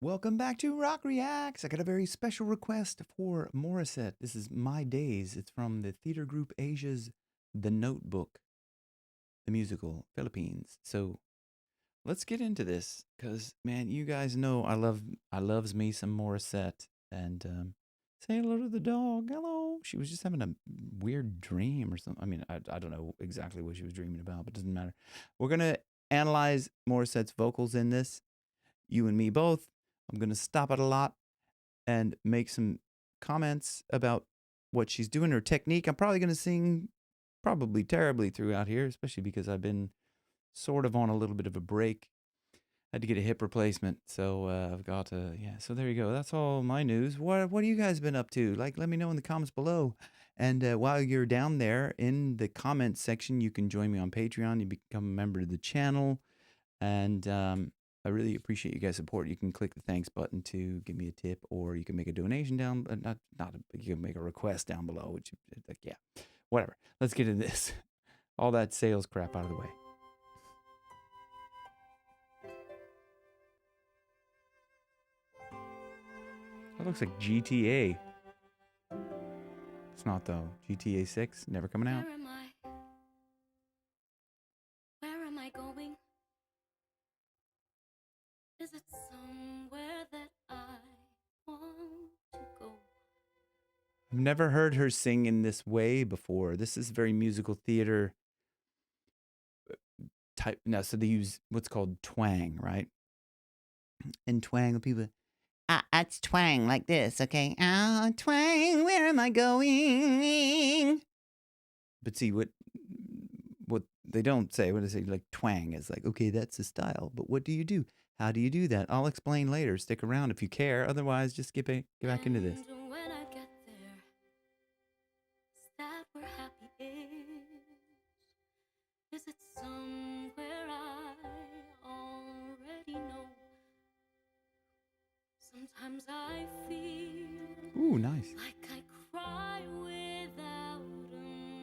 Welcome back to Rock Reacts. I got a very special request for Morissette. This is My Days. It's from the theater group Asia's The Notebook, the musical, Philippines. So let's get into this because, man, you guys know I loves me some Morissette. And say hello to the dog. Hello. She was just having a weird dream or something. I mean, I don't know exactly what she was dreaming about, but it doesn't matter. We're going to analyze Morissette's vocals in this, you and me both. I'm going to stop it a lot and make some comments about what she's doing, her technique. I'm probably going to sing probably terribly throughout here, especially because I've been sort of on a little bit of a break. I had to get a hip replacement, so I've got to, yeah, so there you go. That's all my news. What have you guys been up to? Like, let me know in the comments below. And while you're down there in the comments section, you can join me on Patreon. You become a member of the channel. And I really appreciate you guys' support. You can click the thanks button to give me a tip, or you can make a donation down, you can make a request down below, which, like, yeah, whatever. Let's get into this. All that sales crap out of the way. That looks like GTA. It's not though. GTA 6, never coming out. Where am I going? Is it somewhere that I want to go? I've never heard her sing in this way before. This is very musical theater type. Now, so they use what's called twang, right? And twang, people, it's twang like this, okay? Twang, where am I going? But see, what they don't say, when they say like twang, is like, okay, that's the style. But what do you do? How do you do that? I'll explain later. Stick around if you care. Otherwise, just get back into this. And when I get there, is that where happy is? Is it somewhere I already know? Sometimes I feel Ooh, nice. like I cry without a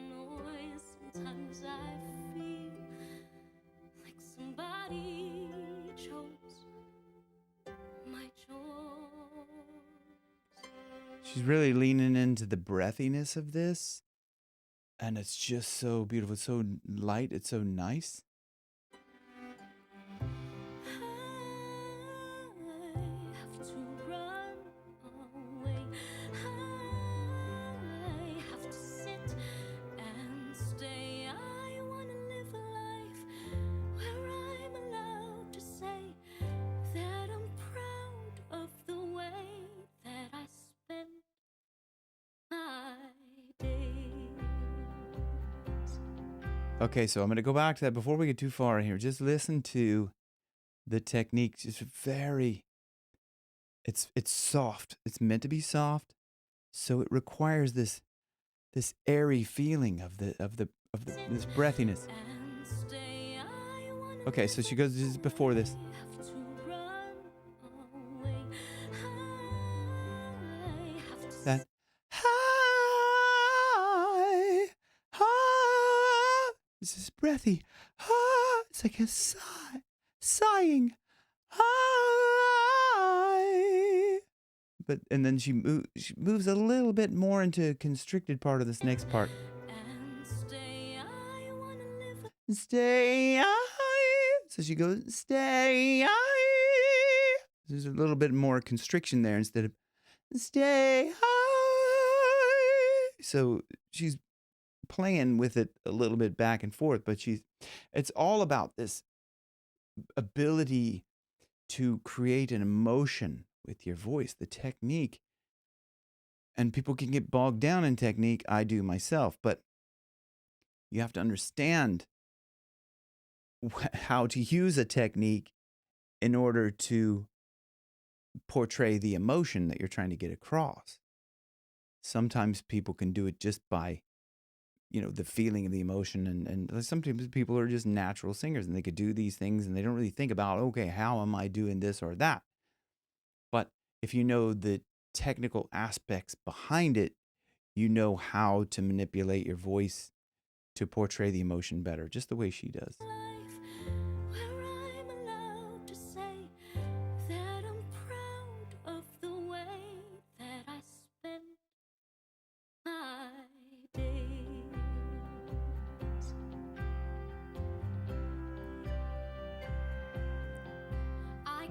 noise. Sometimes I feel like somebody chose my choice. She's really leaning into the breathiness of this. And it's just so beautiful. It's so light. It's so nice. Okay, so I'm going to go back to that before we get too far in here. Just listen to the technique. It's very, it's soft. It's meant to be soft, so it requires this airy feeling of this breathiness. Okay, so she goes, this is before this. That this is breathy. It's like a sigh, sighing. But and then she moves a little bit more into a constricted part of this next part. Stay. So she goes, stay. There's a little bit more constriction there instead of stay. So she's playing with it a little bit back and forth, but it's all about this ability to create an emotion with your voice, the technique. And people can get bogged down in technique. I do myself, but you have to understand how to use a technique in order to portray the emotion that you're trying to get across. Sometimes people can do it just by, the feeling of the emotion. And sometimes people are just natural singers and they could do these things and they don't really think about, okay, how am I doing this or that? But if you know the technical aspects behind it, you know how to manipulate your voice to portray the emotion better, just the way she does. Where I'm allowed to say that I'm proud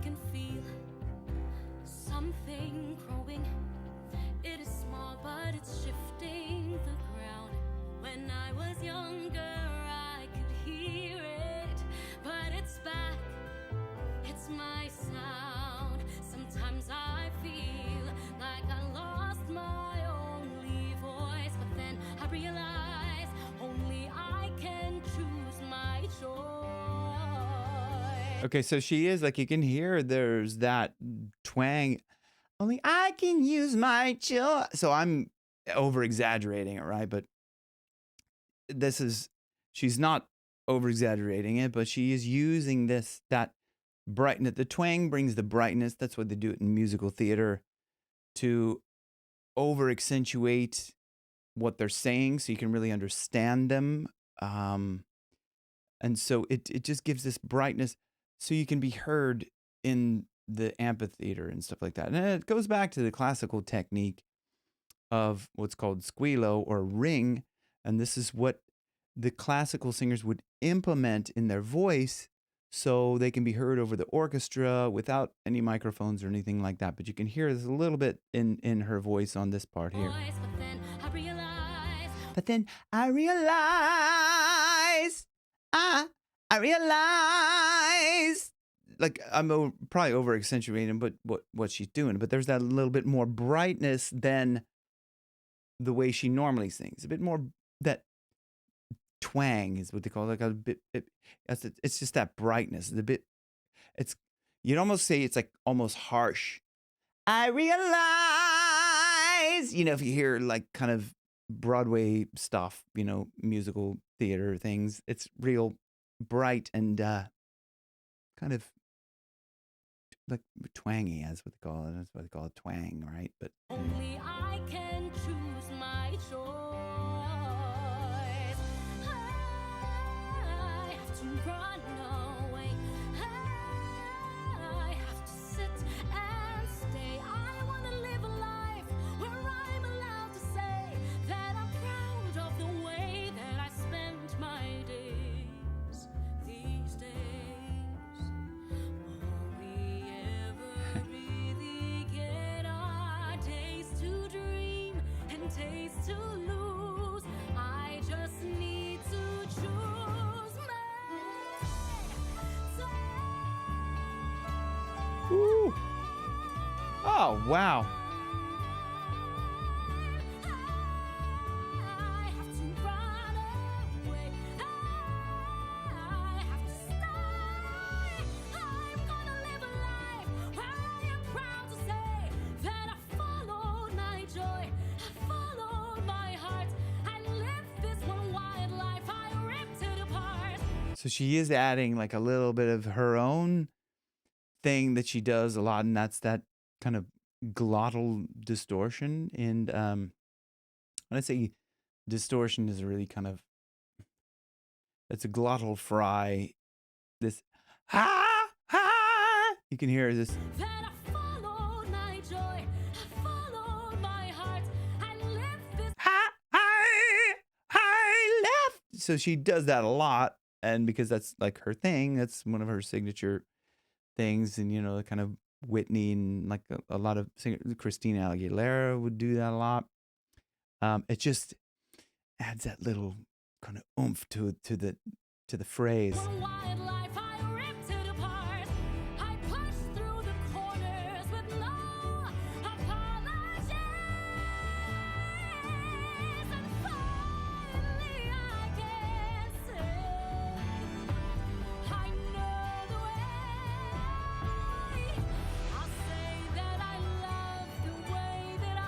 can feel something growing. It is small, but it's shifting the ground. When I was younger, I could hear it, but it's back. It's my sound. Sometimes I feel like I lost my only voice, but then I realize only I can choose my choice. Okay, so she is like, you can hear there's that twang. Only I can use my choice. So I'm over exaggerating it, right? But this is, she's not over exaggerating it, but she is using that brightness. The twang brings the brightness. That's what they do it in musical theater, to over accentuate what they're saying so you can really understand them. And so it just gives this brightness so you can be heard in the amphitheater and stuff like that. And it goes back to the classical technique of what's called squillo or ring. And this is what the classical singers would implement in their voice so they can be heard over the orchestra without any microphones or anything like that. But you can hear this a little bit in her voice on this part here. But then I realize, like, I'm probably over accentuating, but what she's doing. But there's that little bit more brightness than the way she normally sings. A bit more that twang is what they call it, like a bit. It's just that brightness. The bit. You'd almost say it's like almost harsh. I realize, if you hear like kind of Broadway stuff, musical theater things, it's real bright and kind of like twangy, as what they call it. That's what they call it, twang, right? But only I can choose my choice. I have to run away. I have to sit and stay. I want to live a life where I'm allowed to say that I'm proud of the way that I spent my days. These days, will we ever really get our days to dream and days to lose? I just need to choose Ooh. Oh, wow. I have to run away. I have to stay. I'm gonna live a life where I am proud to say that I followed my joy, I followed my heart, I lived this one wild life, I ripped it apart. So she is adding like a little bit of her own thing that she does a lot, and that's that kind of glottal distortion. And when I say distortion is really kind of, it's a glottal fry. This you can hear this. That I followed my joy, I followed my heart, I lived this. I left. So she does that a lot, and because that's like her thing, that's one of her signature things. And kind of Whitney and like a lot of singers, Christina Aguilera would do that a lot. It just adds that little kind of oomph to the phrase. One wild life, I ripped it apart. I pushed through the corners with no apologies. And finally I can say I know the way. I'll say that I love the way that I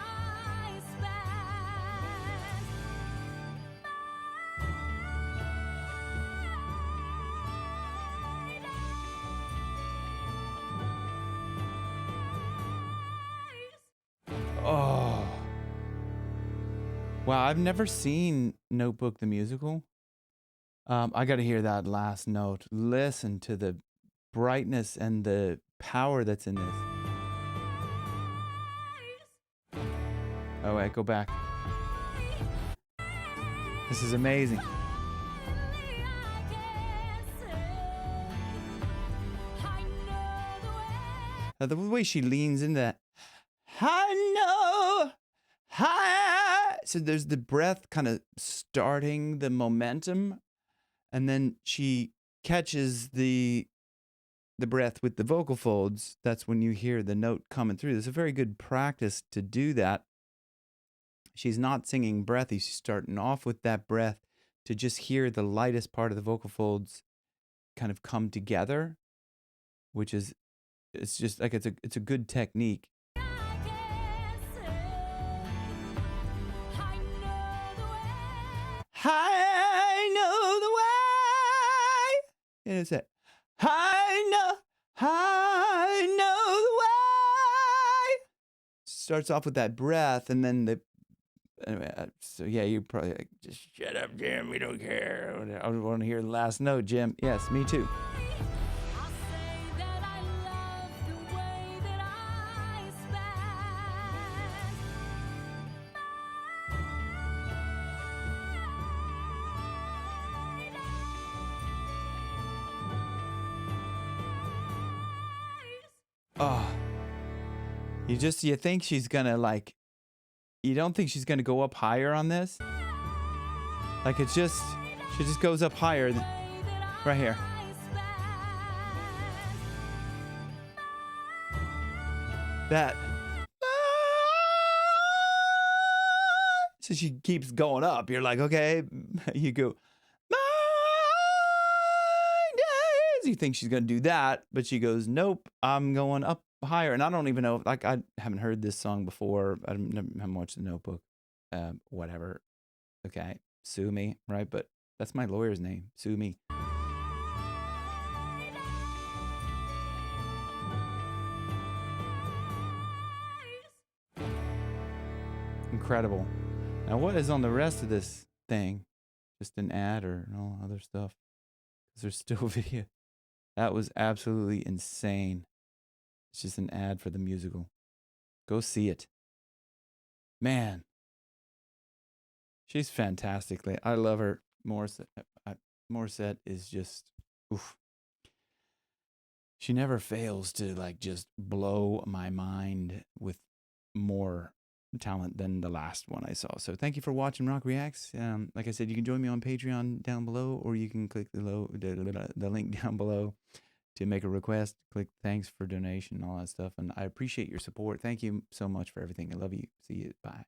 Oh. Wow, I've never seen Notebook the musical. I got to hear that last note. Listen to the brightness and the power that's in this. Oh, wait, go back. This is amazing. The way she leans into that. I know. So there's the breath kind of starting the momentum, and then she catches the breath with the vocal folds. That's when you hear the note coming through. There's a very good practice to do that. She's not singing breathy. She's starting off with that breath to just hear the lightest part of the vocal folds kind of come together, which is, it's just like, it's a good technique. I know the way. And it's that. I know the way. Starts off with that breath, and then anyway, so yeah, you're probably like, just shut up, Jim. We don't care. I want to hear the last note, Jim. Yes, me too. Oh, you think she's gonna like, you don't think she's gonna go up higher on this? Like she just goes up higher right here. That. So she keeps going up. You're like, okay, you go, you think she's going to do that, but she goes, nope, I'm going up higher. And I don't even know, like, I haven't heard this song before. I haven't watched The Notebook. Whatever. Okay, sue me, right? But that's my lawyer's name. Sue me. Incredible. Now, what is on the rest of this thing? Just an ad or no other stuff? Because there's still video. That was absolutely insane. It's just an ad for the musical. Go see it. Man. She's fantastic. I love her. Morissette is just, oof. She never fails to like just blow my mind with more talent than the last one I saw. So thank you for watching Rock Reacts. Like I said, you can join me on Patreon down below, or you can click the link down below to make a request. Click thanks for donation and all that stuff. And I appreciate your support. Thank you so much for everything. I love you. See you. Bye.